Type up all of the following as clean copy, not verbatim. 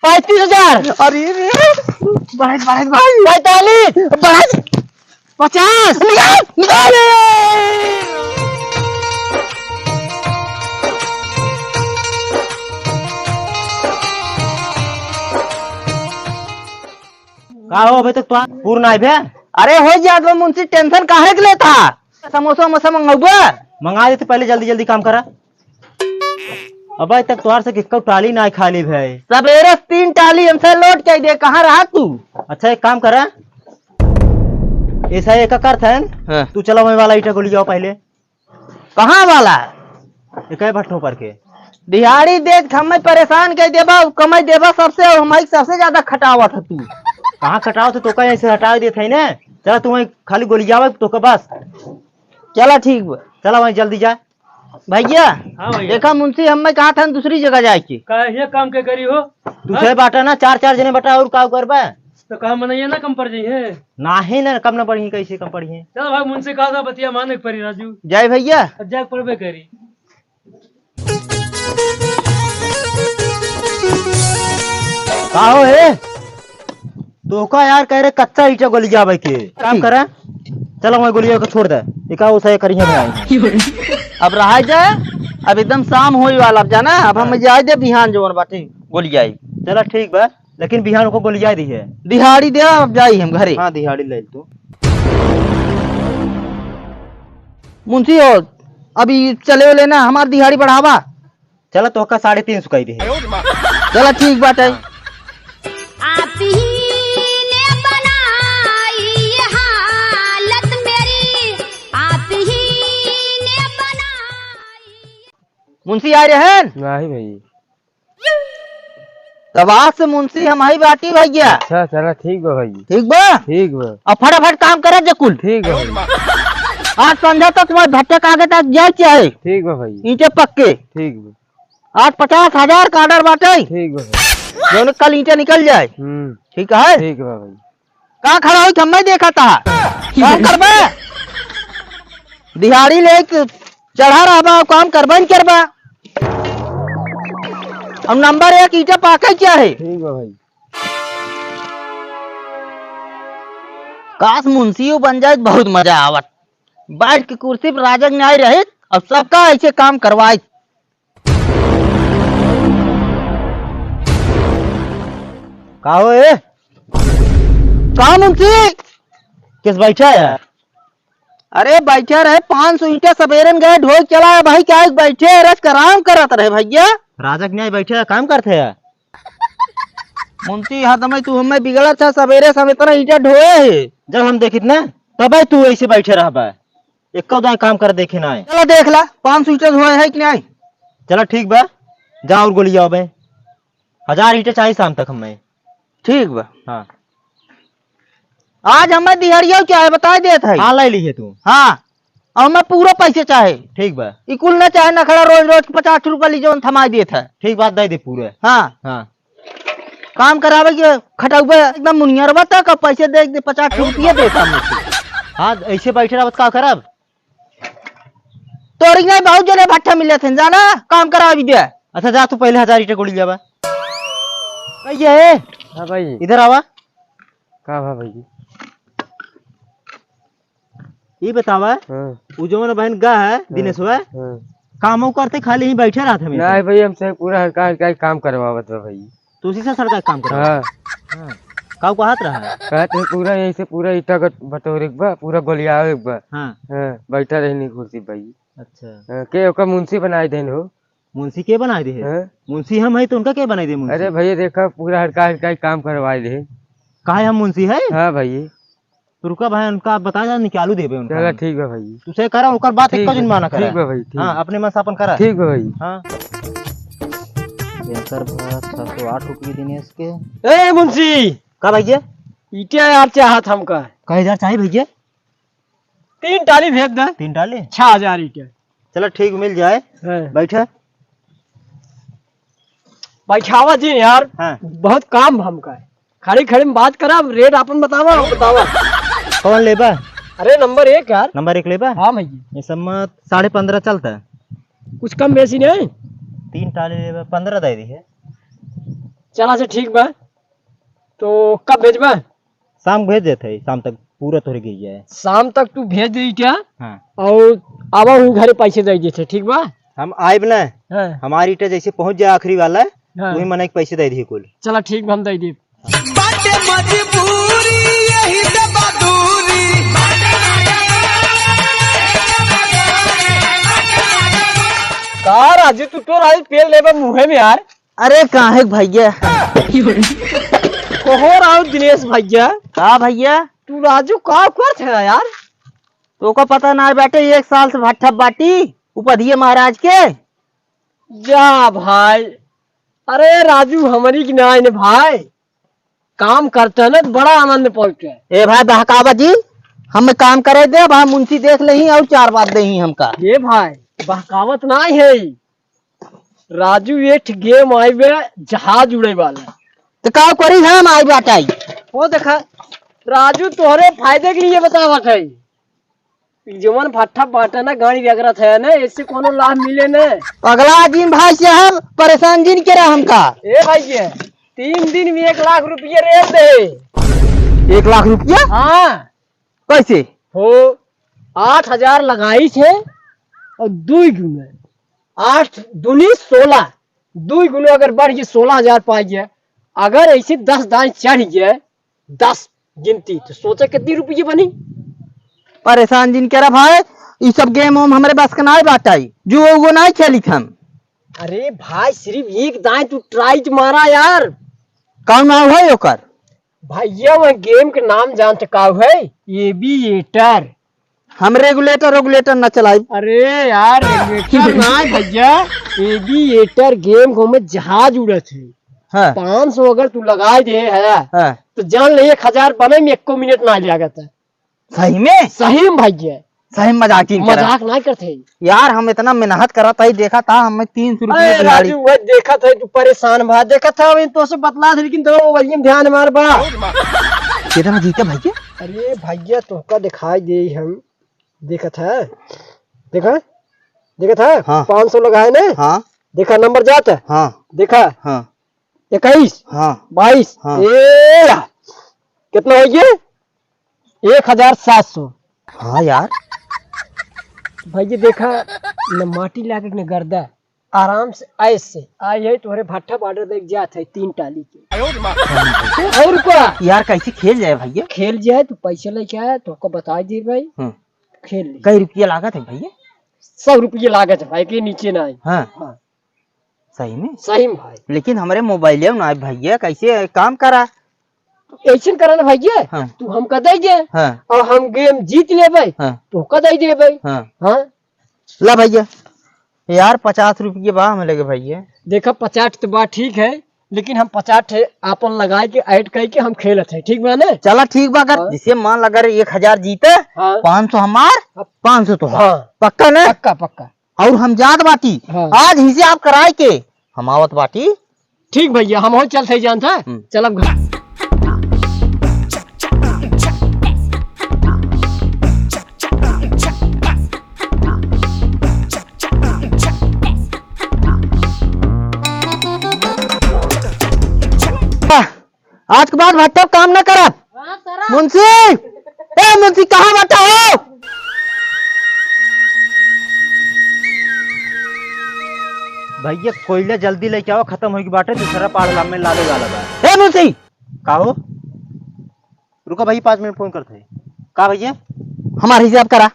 35,000। अरे रे बढ़त बढ़त भाई 45, बढ़त 50 निकाल। का हो अभी तक तो पूर्ण आई भे। अरे हो जात बा मुंशी, टेंशन काहे के लेता? समोसा मसा मंगवा। मंगा देते पहले, जल्दी जल्दी काम करा। अबे तक तोहार से किक्का टाली ना खाली भाई। सवेरे 3 टाली हमसे लौट के दे, कहाँ रहा तू? अच्छा एक काम करा, ऐसा एक कर था हाँ। तू चला वही वाला ईटा को ले जाओ पहले। कहाँ वाला? एक भट्टों पर के दिहाड़ी देख हमें परेशान कर देबा, कमाई देबा सबसे, और हमारी सबसे ज्यादा खटावत है तू। कहाँ कटाओ तो का ऐसे हटा देते है ना। चला तू वही खाली गोली जाओ तो का बस। चला ठीक बा। चला वही जल्दी जा। भैया हाँ भैया। देखा मुंशी, हमें कहा था दूसरी जगह जाए की। ये काम के करी हो दूसरे बाटा ना, चार चार जने बटा और का करबा। तो कहा मनैया ना कम पड़ जाइए। नाही ना कम ना पड़ी, कैसे कम पड़ी है। चल भाई मुझसे कहा था बतिया माने के परी राजू। जय भैया। अब जाग पड़बे करी। का हो है तो का यार कह रहे कच्चा ईटा गोली जावे के काम करा। चलो मैं गोलिया को छोड़ दे, एका उसे करिए में आई। अब रहा जाए, अब एकदम शाम होई वाला, अब जाना, अब हम जाए दे बिहान जोन बाटे गोली जाई। चला ठीक बा, लेकिन बिहान को गोली जाए दी है। दिहाड़ी दे, अब जाई हम घरे। हाँ दिहाड़ी ले तू। मुंशी हो अभी चले हो लेना, हमार दिहाड़ी बढ़ावा। चला तो का 350 कही दी है। चला ठीक बाटे। आप ही ने बनाई ये हालत मेरी, आप ही ने बनाई। मुंशी आ रहे हैं? नहीं भाई। तब आज से मुंशी हमारी बाटी भैया। अच्छा चला ठीक बा भाई। ठीक बा। ठीक बा। अब फटाफट काम करे जकुल। ठीक बा भाई। आज संध्या तक तुम्हारे भट्टे का आगे तक जाए चाहे ठीक बा भाई। ईंटे पक्के। ठीक बा। आज 50,000 का ऑर्डर बाटे, ठीक बा भाई। जो कल ईंटे निकल जाए। ठीक है। ठीक बा भाई। कहाँ खड़ा हुई हमें देखा था? काम करबे, दिहाड़ी ले चढ़ा रहा, काम करबे नहीं करबे। अब नंबर 1 ईटा पाके क्या है? ठीक बा भाई। काश मुंशी बन जाए तो बहुत मजा आवत। बैठ के कुर्सी पर राजक न्याय रहे और सबका ऐसे काम करवाए। का हो ए कहा मुंशी? किस बैठा है? अरे बैठे रहे, 500 ईंटे सवेरे गए ढोल चला है भाई, क्या बैठे रस आराम करत रहे भैया। राजक न्याय बैठे काम करते है। मुंशी हाथ में तू हमें बिगड़ा था, सवेरे समय तरह ईंटे ढोए है। जब हम देखित ना तब तू ऐसे बैठे रहा बा, एक काम कर देखे ना है। चलो देख ला 500 ईंटे धोए है कि नहीं। चला ठीक बा, जा और गोली जाओ बे। 1000 ईंटे चाहिए शाम तक हमें। ठीक बा। हाँ आज हमें दिहाड़िया क्या है बता देत है। हाँ ले लीजिए तू। हाँ और हमें पूरा पैसे चाहे, ठीक बा। इकुल न चाहे न खड़ा, रोज रोज 50 रुपए लीजिए थमा देत है। ठीक बात दे दे पूरे। हाँ हाँ काम करावे के खटाउबे एकदम मुनियरवा तक पैसे दे 50 रुपये देता मुझे। हाँ ऐसे बैठे रहा का करब। तोरी नहीं बहुत जने भट्टा मिले थे, जाना काम करावी दे। अच्छा जा तू पहले 1000 ईंटे गोली जावा। भैया है हाँ भाई। इधर आवा। का भा भाई। ये बतावा हाँ। वो जो मेरा बहन गा है दिनेश हुआ हाँ। काम करते खाली ही बैठे रहा था। नहीं भाई हमसे पूरा हल्का हल्का काम करवावत बा भाई। तू उसी से सड़का काम कर। हाँ। काऊ को हाथ रहा है। कहते पूरा यहीं से पूरा ईटा का बटोरे के बा, पूरा गोलियावे के बा। हाँ हाँ बैठा रहनी कुर्सी भाई। अच्छा हाँ, के ओका मुंशी बनाए देन हो। मुंशी के बनाए दे है? हाँ? मुंशी हम है तो उनका के बनाए दे मुंशी? अरे भैया देखा पूरा हल्का हल्का काम करवाए दे। काहे हम मुंशी है? हाँ भाई। तो रुका भाई उनका बता जा निकालू देबे उनका। चला ठीक है भाई। तुसे करा ओकर बात एक दिन माना करा। ठीक है भाई। ठीक हाँ अपने मन से अपन करा। ठीक है भाई। हाँ कर 708 रुपये दिनेश के। ए मुंशी का भैया ईटे यार चाहत हमका का 1000 चाहिए भैया? 3 टाली भेज दे। 3 डाले 6000 ईटे। चलो ठीक मिल जाए। बैठा बैठावा जी यार। हाँ बहुत काम हमका है, खड़ी खड़ी में बात करा, रेट अपन बतावा। बतावा कौन लेबा? अरे नंबर 1 यार। नंबर 1 लेबा? हाँ भैया। ये सब में 15.5 चलता है। कुछ कम बेसी नहीं। 3 टाले लेबा 15 दे दी है। चला से ठीक बा। तो कब भेजबा? शाम भेज देते, शाम तक पूरा तोहरे गई जाए। शाम तक तू भेज दी क्या? हाँ। और आवा हूँ घरे पैसे दे देते, ठीक बा? हम आइब ना, हाँ। हमारी ईटा जैसे पहुंच जाए आखिरी वाला, हाँ। वही मने के पैसे दे दी कुल। चला ठीक बा, हम दे दी। का राजू तू तो राजू पेल लेबा मुहे में यार। अरे कहाँ है भैया? हो राव दिनेश भैया। का भैया? तू राजू का कर थे यार? तो को पता ना बेटे, 1 साल से भट्ठा बाटी उपधिये महाराज के। जा भाई, अरे राजू हमारी की ना भाई, काम करते है ना तो बड़ा आनंद पहुंचते है। ए भाई बहकावा जी, हम काम करे दे भाई, मुंशी देख लही और 4 बात दही हमका। ये भाई बहकावत ना है राजू, एक गेम आई बे जहाज उड़े वाला। तो का करी हम आई बाटाई? वो देखा राजू तोहरे फायदे के लिए बतावत है। जवन भट्ठा बांटा ना गाड़ी वगैरह था ना, इससे कोनो लाभ मिले ना। अगला दिन भाई साहब परेशान जिन के रहा हमका। ए भाई ये 3 दिन में 1 लाख रुपये रेट दे। 1 लाख रुपया? हाँ। कैसे हो 8,000 लगाई थे और 2 गुने 8 दूनी 16, 2 गुने अगर बढ़ गए 16,000 पाई गए। अगर ऐसे 10 दान चढ़ गए 10 गिनती तो सोचे कितनी रुपये बनी। परेशान जिन के रहा भाई, ये सब गेम हम हमारे बस का नहीं बाटाई, जो वो नहीं खेली हम। अरे भाई सिर्फ एक दाएं तू ट्राई मारा यार। कौन नाम है ओकर? भैया वह गेम के नाम जानते का है? एविएटर। हम रेगुलेटर न चलाई। अरे यार रेगुलेटर ना भैया, एविएटर गेम को में जहाज उड़े थे। हाँ। 500 अगर तू लगा दे है हाँ। तो जान ले 1,000 बने में 1 मिनट ना लागत है। सही में? सही में भैया, सही मजाक मजाक नहीं करते यार। हम इतना मेहनत करा था, देखा था हमें 300 रुपये की गाड़ी। राजू वह देखा था तू परेशान भा, देखा था मैं तो से बतला था, लेकिन तो वही ध्यान मार बा। कितना जीते भैया? अरे भैया तो का दिखाई दे, हम देखा था, देखा था। हाँ। 500 लगाए ना। हाँ। देखा नंबर जाता। हाँ। देखा। हाँ। 21, हाँ। 22, हाँ। कितना हो गया? 1,700। हाँ यार। भैया देखा न माटी लाके न गर्दा आराम से ऐसे आई है, तुम्हारे भट्ठा बार्डर देख जात है 3 टाली के। और क्या यार कैसे खेल जाए भैया? खेल जाए तो पैसे लेके आया तो आपको बता दिए भाई। खेल ले। कई रुपया लागत है भैया? 100 रुपये लागत है भाई, के नीचे ना आए। हाँ। हाँ। सही में? सही में भाई। लेकिन हमारे मोबाइल में ना भैया, कैसे काम करा? ऐसे करा ना भैया। हाँ। तू हमका दे दे। हाँ। और हम गेम जीत ले भाई। हाँ। तो का दे दे भाई। हाँ। हाँ। ला भैया यार 50 रुपये बा हमें लगे भैया। देखा 50 तो बात ठीक है, लेकिन हम 50 आपन लगाए के ऐड करके हम खेलत है, ठीक बा ना? चला ठीक बा। अगर हाँ। जिसे मान लगा 1,000 जीते, हाँ। 500 हमार, 500 तो हाँ। पक्का ना? पक्का पक्का। और हम जात बाटी। हाँ। आज हिसाब कराए के हम आवत बाटी। ठीक भैया, हम और चलते जानता है। चल अब घर। आज के बाद भट्टा काम न करब। मुंशी, ए मुंशी कहाँ बैठा हो? भैया कोयला जल्दी लेके आओ, खत्म होगी बाटे, दूसरा पाड़ में लादे वाला बा। ए मुंशी, का हो? रुको भाई 5 मिनट फोन करते हैं। का भैया? हमारा हिसाब करा।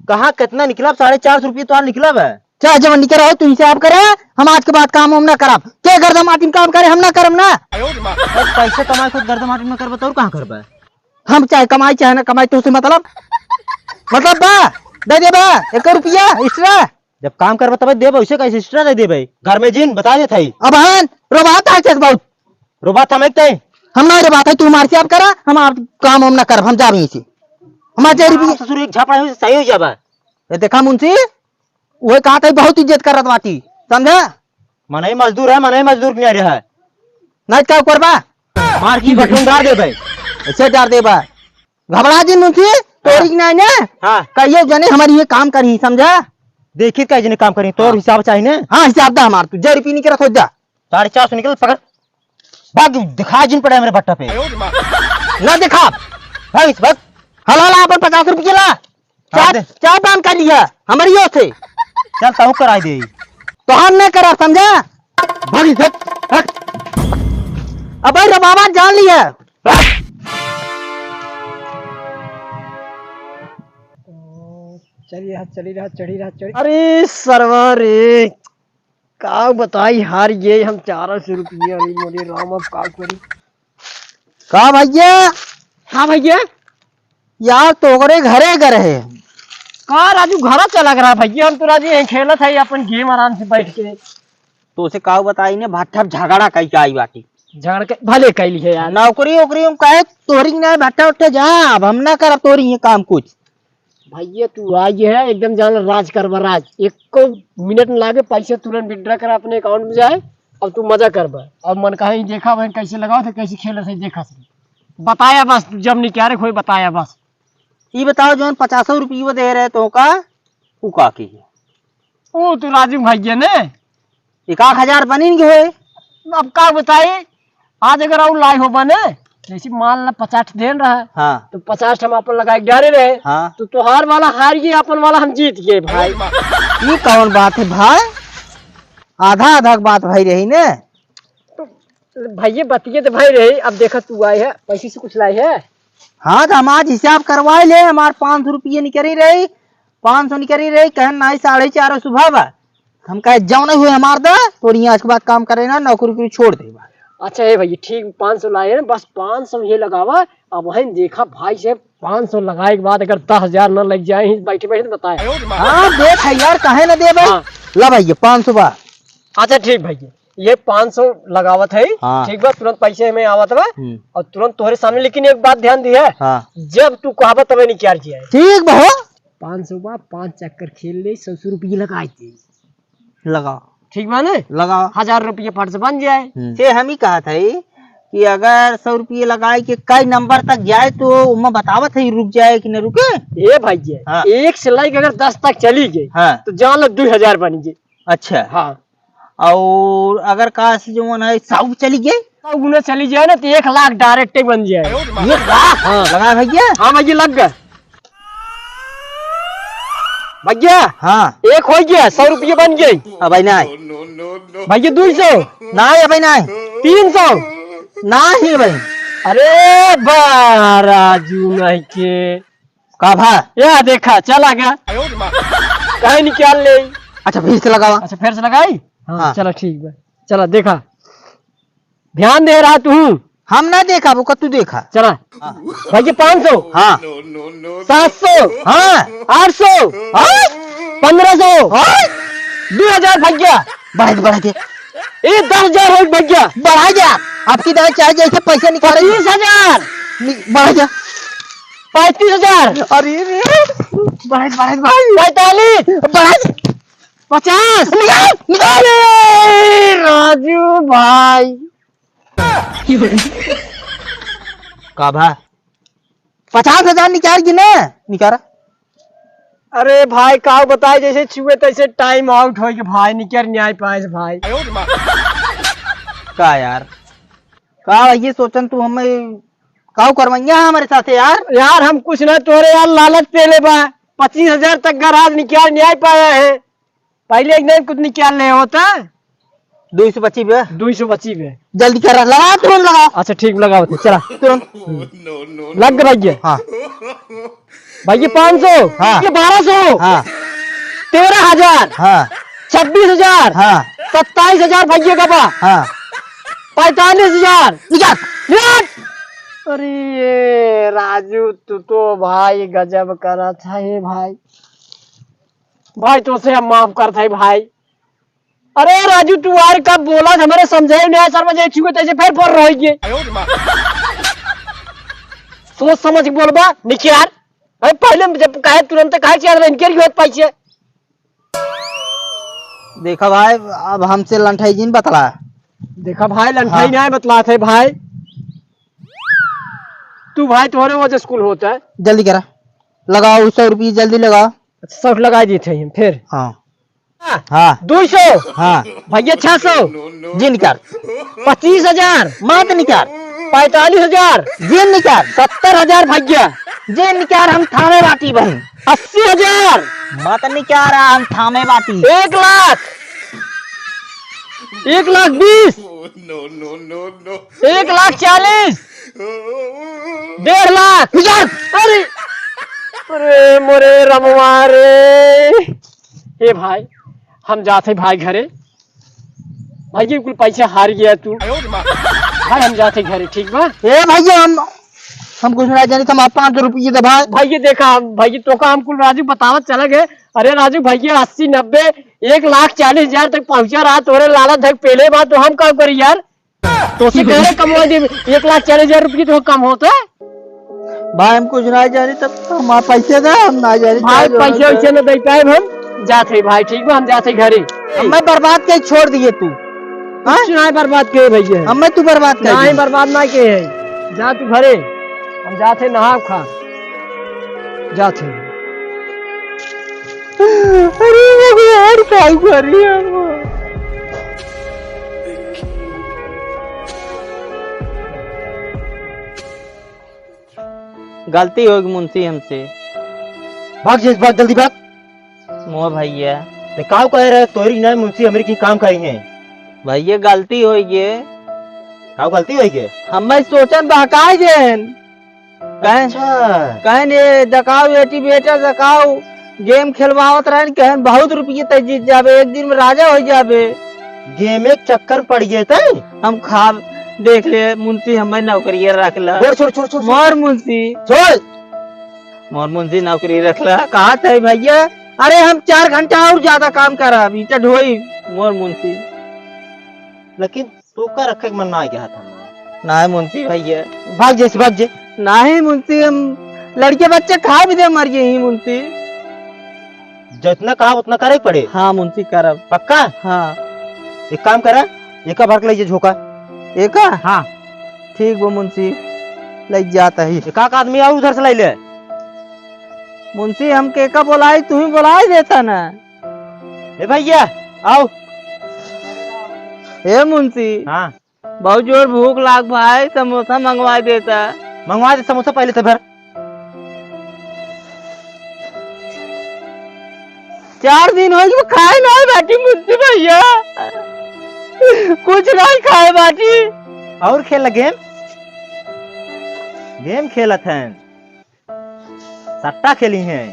कहाँ कितना निकला? 450 रुपये तो आज निकला है। चाहे जब निकल रहा हो तू हिसाब करे। हम आज के बाद काम हम ना करब। क्या गर्दा माटी में काम करे हम ना करब ना। पैसे कमाए खुद गर्दा माटी में कर बताओ, कहाँ कर बा? हम चाहे कमाई चाहे ना कमाई, तो उसे मतलब बा दे दे बा 1 रुपया एक्स्ट्रा। जब काम कर तब दे उसे कैसे एक्स्ट्रा दे दे? घर में जिन बता दे थाई। अब हन रोबात है बहुत रोबात हम एक तय हम ना रोबात है। तू हमारे हिसाब करा, हम आप काम हम ना करब। हम जाब यहीं से। हमारे रुपये ससुर एक झापड़ा हो सही हो जाबा। देखा मुंशी, वो कहा था बहुत इज्जत करत बाटी, समझा? मनाई मजदूर है, मनाई मजदूर नहीं रहा है। नहीं क्या करबा? मार की बटन डाल दे भाई। ऐसे डार देबा। घबरा जी मुंशी, तोरी नहीं ना। हाँ। कहिए जने हमारी ये काम करी, समझा? देखिए कैसे ने काम करी, तो हिसाब चाहिए ना। हाँ हिसाब दा हमार। तू 1 रुपये नहीं करा खोज जा। 450 निकल पकड़। भाग दिखा जिन पड़ा है मेरे भट्टा पे ना दिखा भाग इस भाग हला ला अपन 50 रुपये ला हाँ, दे। क्या दान कर लिया हमारी ओर से चल ताऊ कराई दे तो हम नहीं करा समझा भाग इस भाग अब भाई रबाबा जान लिया चली रहा चढ़ी अरे सरवर रे का बताई हार ये हम 400 रुपये अरे मोरे राम अब का करी। का भैया हाँ भैया यार तोहरे घरे घर है का राजू घरा चला रहा भैया हम तो राजू यहीं खेलत है अपन गेम आराम से बैठ के तो उसे का बताई ने भट्ठा झगड़ा कई के आई बाटी झगड़ के भले कैली है यार। नौकरी ओकरी हम कहे तोरी ना भट्ठा उठे जा अब हम ना कर तोरी ये काम कुछ भैया तू आई है एकदम जान राज करवा राज एक को मिनट न लागे पैसे तुरंत विड्रा कर अपने अकाउंट में जाए अब तू मजा करवा अब मन कहा देखा भाई कैसे लगाओ थे कैसे खेल थे देखा से बताया बस जब निकारे कोई बताया बस ये बताओ जो 50 रुपये दे रहे तो का उ का की ओ तू राजू भैया ने 1000 बनी के होए अब का बताए आज अगर और लाई हो बने जैसे मान ला 50 देन रहा है हाँ तो 50 हम अपन लगाए डाले रहे हाँ तो तोहार वाला हार गए अपन वाला हम जीत गए भाई। ये कौन बात है भाई आधा आधा बात भाई रही ने भैया बतिए तो भाई रही अब देखा तू आई है पैसे से कुछ लाई है। हाँ तो हम आज हिसाब करवाए ले हमारे 500 रुपये निकली रही 500 निकली रही कहन ना 4:30 सुबह बा हम कहे जाओ नहीं हुए हमार दा तो यहाँ के बाद काम करे ना नौकरी छोड़ दे अच्छा है भैया ठीक 500 लाए ना बस 500 ये लगावा अब वहीं देखा भाई से 500 लगाए के बाद अगर 10,000 न लग जाए बैठे बैठे तो बताए। हाँ देख है यार कहे ना दे भाई हाँ। ला भैया 500 बा अच्छा ठीक भैया ये 500 लगावत है हाँ। ठीक बा तुरंत पैसे में आवत बा और तुरंत तुम्हारे सामने लेकिन एक बात ध्यान दी है हाँ। जब तू कहावत तब नहीं क्या किया है ठीक बा 500 बा 5 चक्कर खेल ले 100 रुपये लगाए थे लगाओ ठीक बा ने लगाओ 1000 रुपये फट से बन जाए। से हम ही कहा था कि अगर 100 रुपये लगाए के कई नंबर तक जाए तो उमा बतावत है रुक जाए कि न रुके ए भैया हाँ। एक से लाइक अगर 10 तक चली गई हाँ। तो जान लो 2000 बन गई। अच्छा हाँ और अगर काश जो है 100 चली गई तो गुना चली जाए ना तो 1 लाख डायरेक्ट ही बन जाए। 1 लाख लगा भैया हाँ भैया लग गए भैया हाँ एक हो गया 100 रुपये बन गई। अब नहीं भैया 200 नहीं अब नहीं 300 नहीं भाई अरे बाराजू नहीं के का भा या देखा चला गया कहीं निकाल ले। अच्छा फिर से लगावा अच्छा फिर से लगाई हाँ। चलो ठीक है चला देखा ध्यान दे रहा तू हम ना देखा वो तू देखा चला भैया 500 हाँ 700 हाँ 800 1500 2000 भैया बढ़ा दे ये 10,000 हो भैया बढ़ा जा आपकी दवा चाहे जैसे पैसे निकाले 30,000 बढ़ा जा 35,000 अरे रे बढ़ा 45 बढ़ा 50 निकाल राजू भाई का भा 50,000 निकाल की ना निकाला अरे भाई का बताए जैसे छुए तैसे टाइम आउट हो के भाई निकल नहीं आ पाए भाई। का यार का ये सोचन तू हमें काऊ करवाइया हमारे साथ यार हम कुछ ना तोरे यार लालच पे ले बा 25,000 तक गराज निकाल नहीं आ पाया है पहले एक दिन कुछ निकाल नहीं होता 225 पे 225 में जल्दी कर लगा तुरंत लगाओ अच्छा ठीक लगाओ थे चला तुरंत लग गया भैया हाँ भैया 500 हाँ। ये 1200 हाँ 13,000 हाँ 26,000 हाँ 27,000 भैया का बा हाँ 45,000 निकाल अरे ये राजू तू तो भाई गजब करा था ये भाई भाई तो से हम माफ कर था भाई। अरे राजू तू यार कब बोला हमारे समझे नहीं सर मुझे छुए तैसे फिर बोल रही है सोच समझ के बोलबा निकाल भाई पहले जब कहे तुरंत कहे चाहिए इनके लिए पैसे देखा भाई अब हमसे लंठाई जिन बतला देखा भाई लंठाई हाँ। नहीं बतला थे भाई तू भाई तुम्हारे वजह स्कूल होता है जल्दी करा लगाओ 100 रुपये जल्दी लगाओ। सब लगा दिए थे हम फिर हाँ हाँ 200 हाँ भैया 600 जी निकाल 25,000 मात निकाल 45,000 जी निकाल 70,000 भैया जी निकाल हम थामे बाटी बहन 80,000 मत निकाल हम थामे बाटी 1 लाख 1,20,000 1,40,000 1.5 लाख अरे अरे मोरे रमवा रे हे भाई हम जाते भाई घरे भाई ये कुल पैसा हार गया तू भाई हम जाते घरे ठीक बा ए भैया हम कुछ नहीं जाने हम 500 रुपये दे भाई भाई ये देखा भाई तो का हम कुल राजू बतावत चला गए अरे राजू भैया 80 90 1,40,000 तक पहुंचा रहा तोरे लाला धक पहले बात तो हम काम करी यार तो से कह रहे कमवा दे 1,40,000 रुपये तो कम होता है भाई हम कुछ नहीं जाने तब हम पैसे दे हम ना जाने भाई पैसे वैसे न दे पाए हम जाते भाई ठीक बा हम जाते घरे मैं बर्बाद के छोड़ दिए तू कुछ नहीं बर्बाद किए भैया हम मैं तू बर्बाद कर नहीं बर्बाद ना किए है जा तू घरे हम जाते नहा खा जाते अरे भगवान क्या कर रही है गलती होगी मुंशी हमसे भाग जैस भाग जल्दी भाग मोह भैया ते काव कह रहे तोरी ना मुंशी हमरी की काम करी है भैया गलती होगी काव गलती होई के हम सोचन बहकाई देन कहें अच्छा कहें ने दकाओ बेटी बेटा दकाओ गेम खेलवावत रहे कहें बहुत रुपये तक जीत जाबे एक दिन में राजा हो जाबे गेम एक चक्कर पड़ गए थे हम खा देख ले मुंशी हमें नौकरी रखला छोड़ छोड़ छोड़ छोड़ मोर मुंशी छोड़ मोर मुंशी नौकरी रखला कहा थे भैया अरे हम 4 घंटा और ज्यादा काम करा ईटा ढोई मोर मुंशी लेकिन तो का रखे के मन ना आ गया था ना मुंशी भैया भाग जैसे भाग जे नहीं मुंशी हम लड़के बच्चे खा भी दे मर गए ही मुंशी जितना कहा उतना करे पड़े हाँ मुंशी करब पक्का हाँ एक काम करा एक भर के लीजिए झोंका एक हाँ ठीक वो मुंशी लग जाता ही एक आदमी और उधर से ले ले मुंशी हम केका बोलाई तू ही बोलाई देता ना ए भैया आओ हे मुंशी हाँ बहुत जोर भूख लाग भाई समोसा मंगवा देता मंगवा दे समोसा पहले से भर 4 दिन हो गए खाए नहीं बाटी मुंशी भैया कुछ नहीं खाए बाटी और खेल गेम गेम खेलत हैं सट्टा खेली हैं